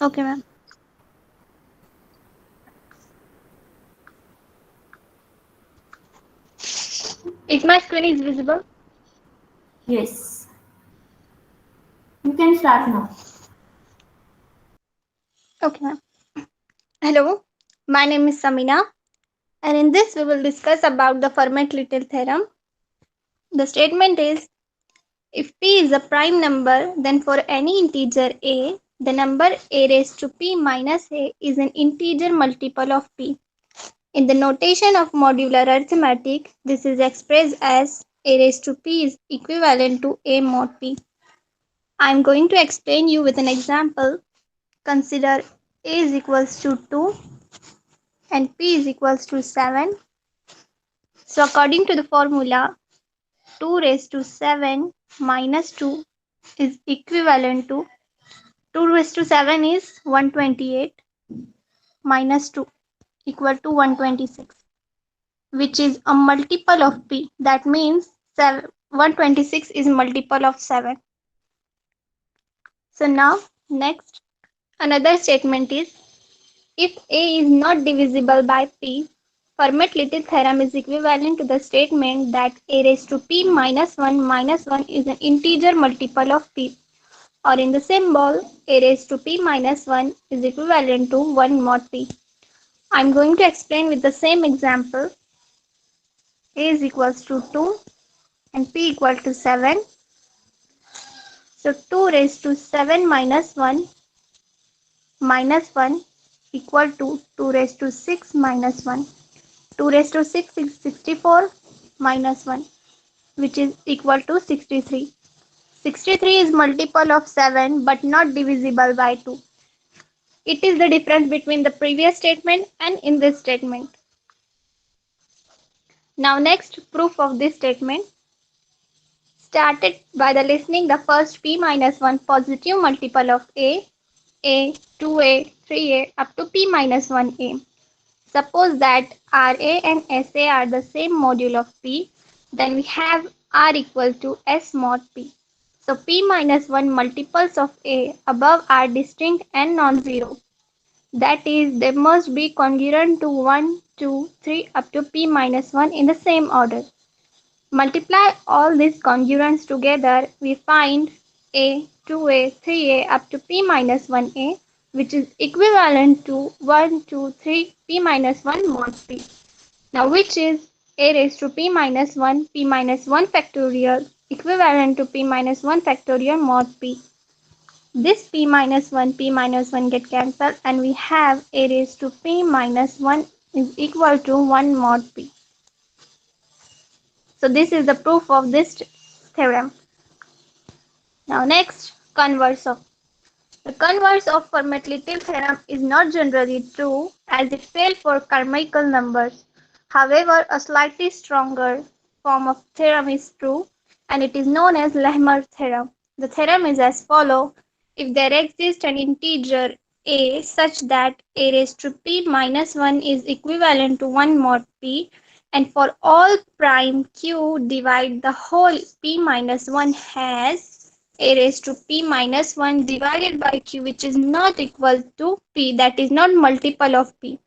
Okay, ma'am. Is my screen is visible? Yes, you can start now. Okay, ma'am. Hello, my name is Samina, and in this we will discuss about the Fermat-Little theorem. The statement is, if p is a prime number, then for any integer a, the number a raised to p minus a is an integer multiple of p. In the notation of modular arithmetic, this is expressed as a raised to p is equivalent to a mod p. I am going to explain you with an example. Consider a is equals to 2 and p is equals to 7. So according to the formula, 2 raised to 7 minus 2 is equivalent to 2 raised to 7 is 128 minus 2 equal to 126, which is a multiple of p. That means 126 is multiple of 7. So now next another statement is, if a is not divisible by p, Fermat-Little theorem is equivalent to the statement that a raised to p minus 1 is an integer multiple of p, or in the symbol a raised to p minus 1 is equivalent to 1 mod p. I am going to explain with the same example. A is equals to 2 and p equal to 7. So 2 raised to 7 minus 1 equal to 2 raised to 6 minus 1. 2 raised to 6 is 64 minus 1, which is equal to 63. 63 is multiple of 7 but not divisible by 2. It is the difference between the previous statement and in this statement. Now next proof of this statement. Started by the listening the first p minus 1 positive multiple of a, 2a, 3a up to p minus 1a. Suppose that Ra and Sa are the same module of P, then we have R equal to S mod P. So P minus 1 multiples of A above are distinct and non-zero. That is, they must be congruent to 1, 2, 3 up to P minus 1 in the same order. Multiply all these congruents together, we find A, 2A, 3A up to P minus 1A, which is equivalent to 1, 2, 3 P minus 1 mod P. Now which is A raised to P minus 1 P minus 1 factorial equivalent to P minus 1 factorial mod P. This P minus 1 get cancelled and we have A raised to P minus 1 is equal to 1 mod P. So this is the proof of this theorem. Now next, converse of. The converse of Fermat-Little theorem is not generally true as it fails for Carmichael numbers. However, a slightly stronger form of theorem is true and it is known as Lehmer theorem. The theorem is as follows. If there exists an integer a such that a raised to p minus 1 is equivalent to 1 mod p, and for all prime q divide the whole p minus 1 has a raised to p minus 1 divided by q, which is not equal to p, that is not multiple of p.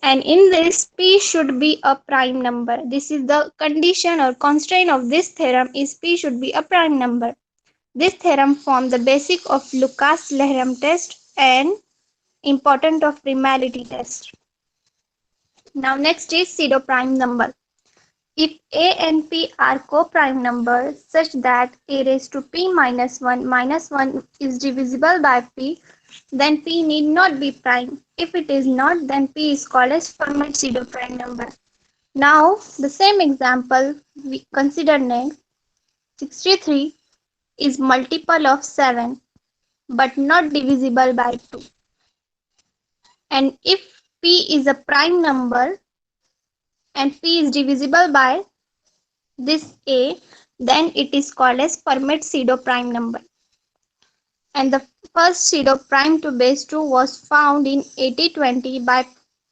And in this, p should be a prime number. This is the condition or constraint of this theorem is p should be a prime number. This theorem forms the basis of Lucas-Lehman test and important of primality test. Now next is pseudo-prime number. If a and p are co-prime numbers such that a raised to p minus 1 is divisible by p, then p need not be prime. If it is not, then p is called as Fermat pseudo-prime number. Now the same example we consider next. 63 is multiple of 7 but not divisible by 2. And if p is a prime number and p is divisible by this a, then it is called as Fermat pseudo-prime number. And the first pseudo-prime to base 2 was found in 8020 by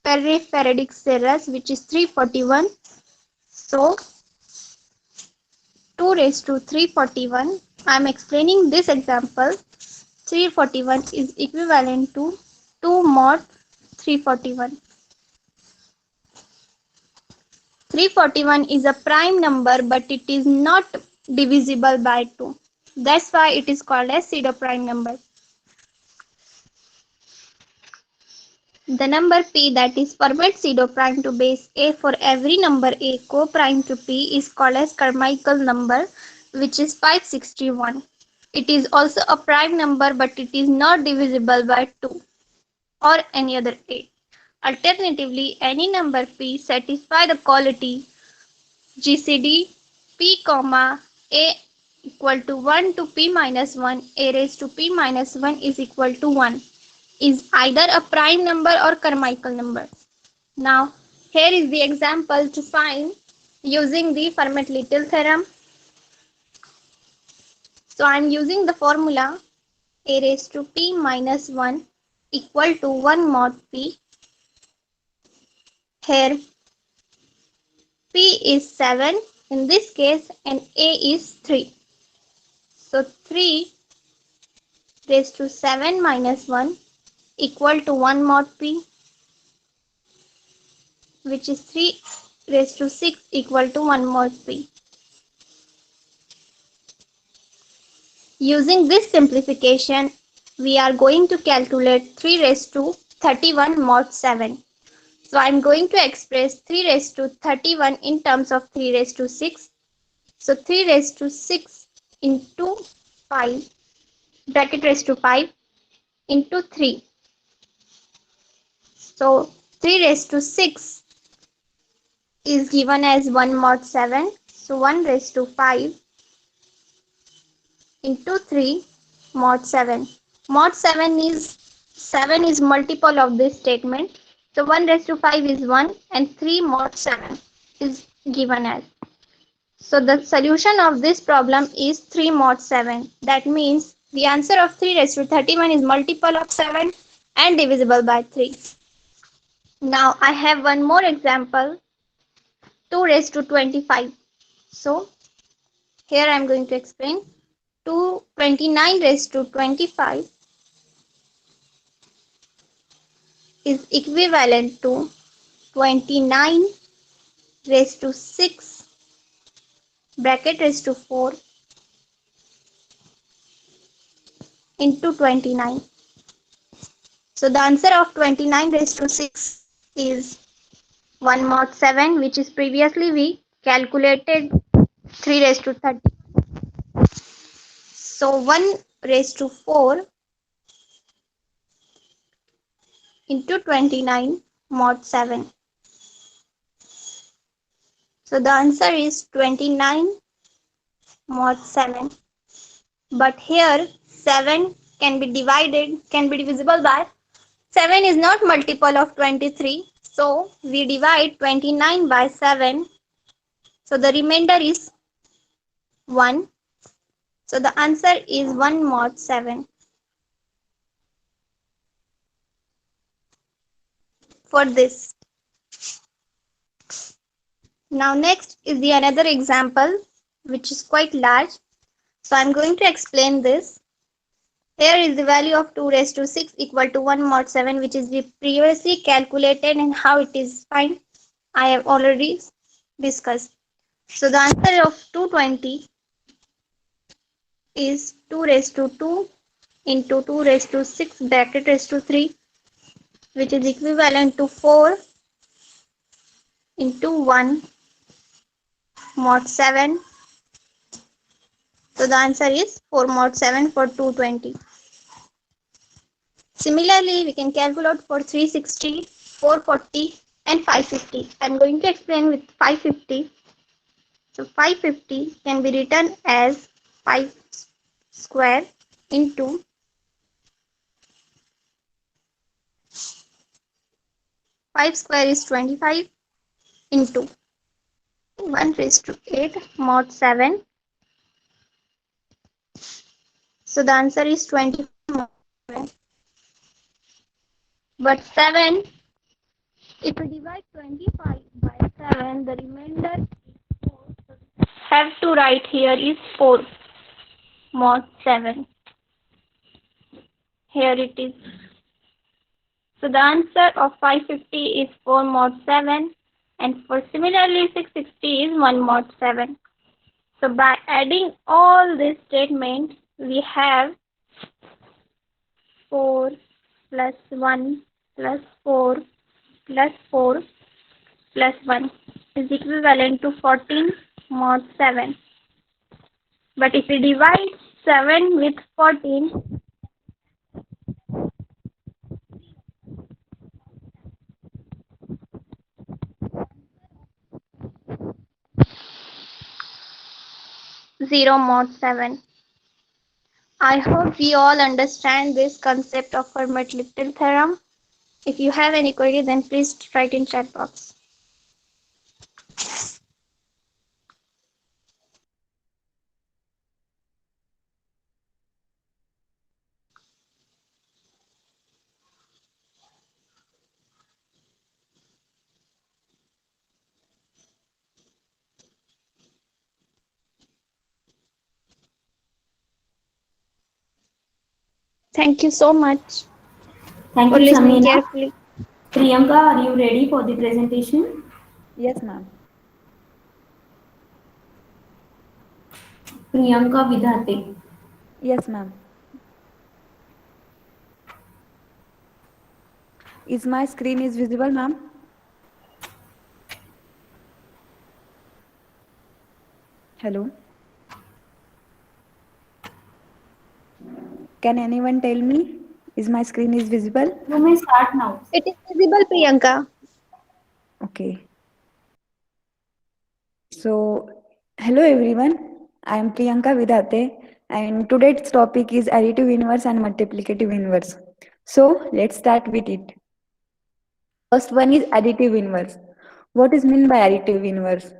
Perry-Frederick series, which is 341. So 2 raised to 341. I am explaining this example. 341 is equivalent to 2 mod 341. 341 is a prime number, but it is not divisible by 2. That's why it is called as pseudo prime number. The number p that is Fermat pseudo prime to base a for every number a co-prime to p is called as Carmichael number, which is 561. It is also a prime number, but it is not divisible by 2 or any other 8. Alternatively, any number p satisfy the quality GCD p comma a equal to 1 to p minus 1 a raised to p minus 1 is equal to 1 is either a prime number or Carmichael number. Now, here is the example to find using the Fermat-Little theorem. So, I am using the formula a raised to p minus 1 equal to 1 mod p. Here, p is 7 in this case and a is 3. So, 3 raised to 7 minus 1 equal to 1 mod p, which is 3 raised to 6 equal to 1 mod p. Using this simplification, we are going to calculate 3 raised to 31 mod 7. So I am going to express 3 raised to 31 in terms of 3 raised to 6. So 3 raised to 6 into 5, bracket raised to 5 into 3. So 3 raised to 6 is given as 1 mod 7. So 1 raised to 5 into 3 mod 7. Mod 7 is multiple of this statement. So 1 raised to 5 is 1 and 3 mod 7 is given as. So the solution of this problem is 3 mod 7. That means the answer of 3 raised to 31 is multiple of 7 and divisible by 3. Now I have one more example, 2 raised to 25. So here I am going to explain. 29 raised to 25 is equivalent to 29 raised to 6 bracket raised to 4 into 29. So the answer of 29 raised to 6 is 1 mod 7, which is previously we calculated 3 raised to 30. So 1 raised to 4 into 29 mod 7. So the answer is 29 mod 7. But here 7 can be divisible by 7 is not multiple of 23. So we divide 29 by 7. So the remainder is 1. So the answer is 1 mod 7 for this. Now next is the another example which is quite large. So I am going to explain this. Here is the value of 2 raised to 6 equal to 1 mod 7, which is we previously calculated, and how it is find I have already discussed. So the answer of 220 is 2 raised to 2 into 2 raised to 6 bracket raised to 3, which is equivalent to 4 into 1 mod 7. So the answer is 4 mod 7 for 220. Similarly, we can calculate for 360, 440 and 550. I am going to explain with 550. So 550 can be written as 5 square into 5 square is 25 into 1 raised to 8 mod 7. So the answer is 25 mod 7. But 7, if we divide 25 by 7, the remainder is 4. So we have to write here is 4 mod 7. Here it is. So the answer of 550 is 4 mod 7, and for similarly 660 is 1 mod 7. So by adding all these statements, we have 4 plus 1 plus 4 plus 4 plus 1 is equivalent to 14 mod 7. But if we divide 7 with 14, 0 mod 7. I hope we all understand this concept of Fermat-Little theorem. If you have any query, then please write in chat box. Thank you so much Thank for you, listening Samina. carefully. Priyanka, are you ready for the presentation? Yes, ma'am. Priyanka Vidhate. Yes, ma'am. Is my screen is visible, ma'am? Hello. Can anyone tell me? Is my screen is visible? You may start now. It is visible, Priyanka. Okay. So, hello everyone. I am Priyanka Vidhate, and today's topic is additive inverse and multiplicative inverse. So, let's start with it. First one is additive inverse. What is meant by additive inverse?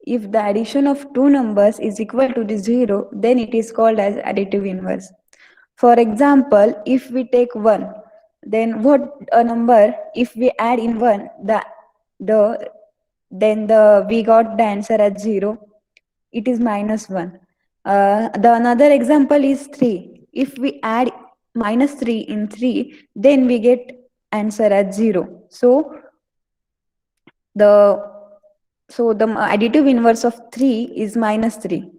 If the addition of two numbers is equal to the zero, then it is called as additive inverse. For example, if we take 1, then what a number, if we add in 1, the then we got the answer as 0, it is minus 1. The another example is 3. If we add minus 3 in 3, then we get answer as 0. The the additive inverse of 3 is minus 3.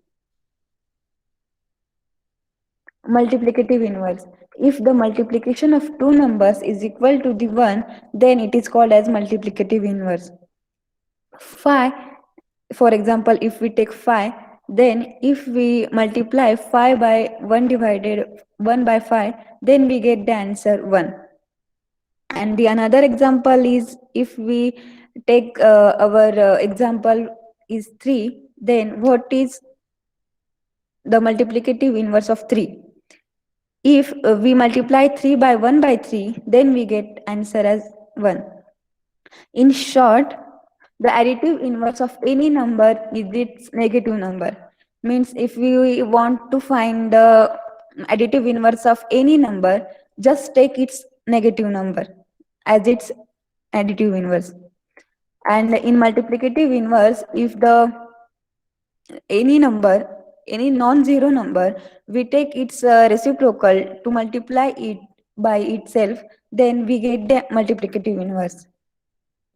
Multiplicative inverse. If the multiplication of two numbers is equal to the 1, then it is called as multiplicative inverse. 5, for example, if we take 5, then if we multiply 5 by 1 divided 1 by 5, then we get the answer 1. And the another example is if we take our example is 3, then what is the multiplicative inverse of 3? If we multiply 3 by 1 by 3, then we get answer as 1. In short, the additive inverse of any number is its negative number. Means if we want to find the additive inverse of any number, just take its negative number as its additive inverse. And in multiplicative inverse, if the any number, any non-zero number, we take its reciprocal to multiply it by itself, then we get the multiplicative inverse.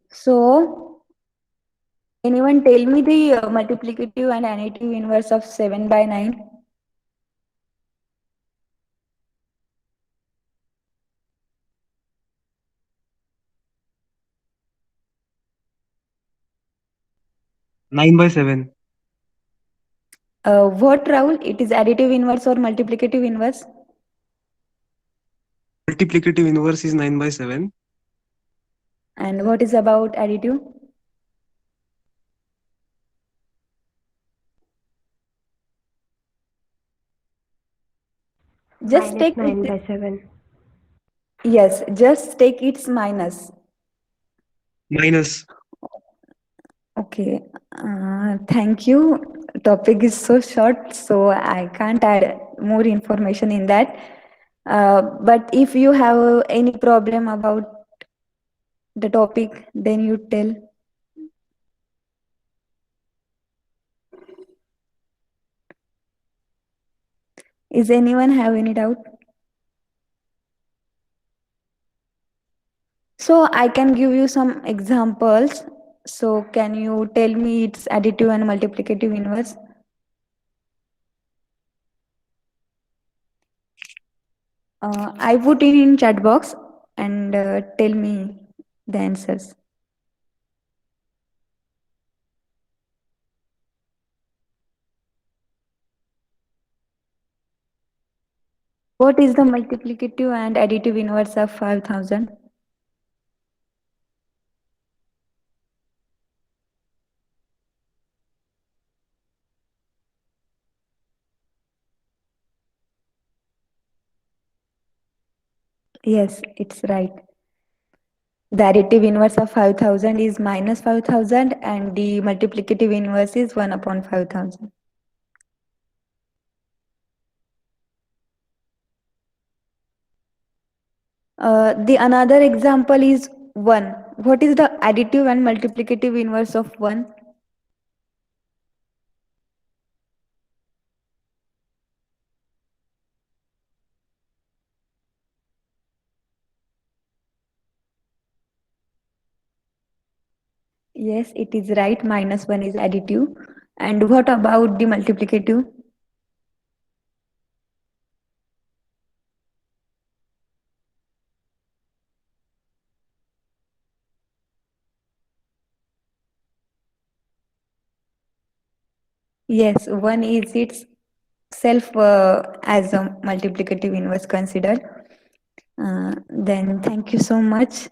So, anyone tell me the multiplicative and additive inverse of 7 by 9? Nine by seven. What, Rahul? It is additive inverse or multiplicative inverse? Multiplicative inverse is 9 by 7. And what is about additive? Just Minus take 9 it. by 7. Yes, just take its minus. Minus. Okay, thank you. Topic is so short, so I can't add more information in that. But if you have any problem about the topic, then you tell. Is anyone have any doubt? So I can give you some examples. So can you tell me its additive and multiplicative inverse? I put in chat box and tell me the answers. What is the multiplicative and additive inverse of 5000? Yes, it's right. The additive inverse of 5000 is minus 5000 and the multiplicative inverse is 1 upon 5000. The another example is 1. What is the additive and multiplicative inverse of 1? Yes, it is right. Minus 1 is additive. And what about the multiplicative? Yes, 1 is itself as a multiplicative inverse considered. Then thank you so much.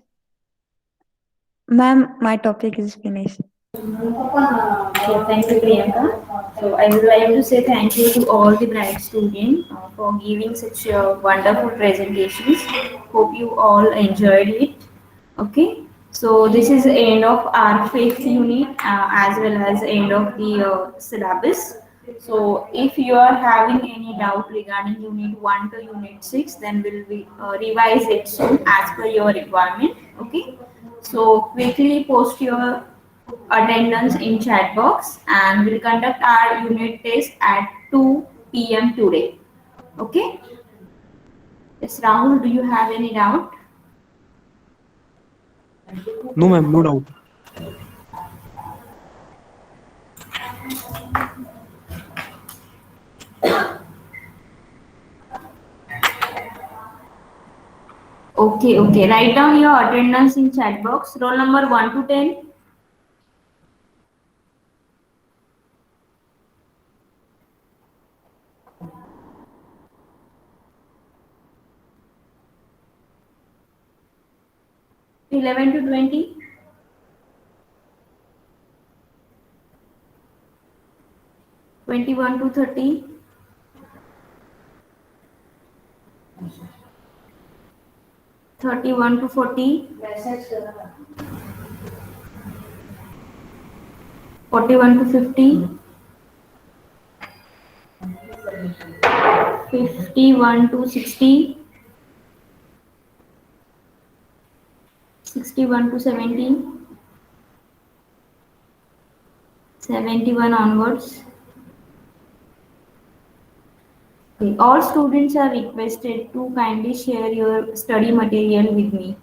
Ma'am, my topic is finished. So thank you, Priyanka. So I would like to say thank you to all the bright students for giving such wonderful presentations. Hope you all enjoyed it. Okay. So this is the end of our fifth unit as well as end of the syllabus. So if you are having any doubt regarding unit 1 to unit 6, then we'll revise it soon as per your requirement. Okay. So quickly post your attendance in chat box and we'll conduct our unit test at 2 p.m. today. Okay. Yes, Rahul, do you have any doubt? No, ma'am, no doubt. Okay, okay. Write down your attendance in chat box. Roll number 1 to 10. 11 to 20. 21 to 30. 31 to 40. 41 to 50. 51 to 60. 61 to 70. 71 onwards. Okay. All students are requested to kindly share your study material with me.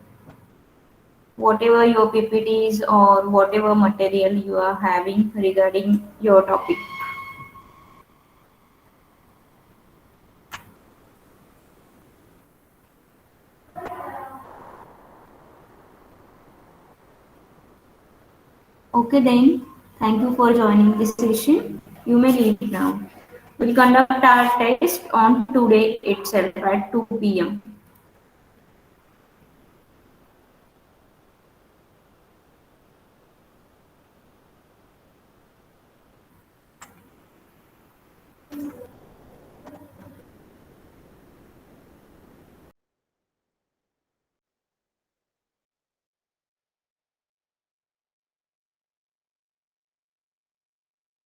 Whatever your PPTs or whatever material you are having regarding your topic. Okay then, thank you for joining this session. You may leave now. We'll conduct our test on today itself at 2 p.m.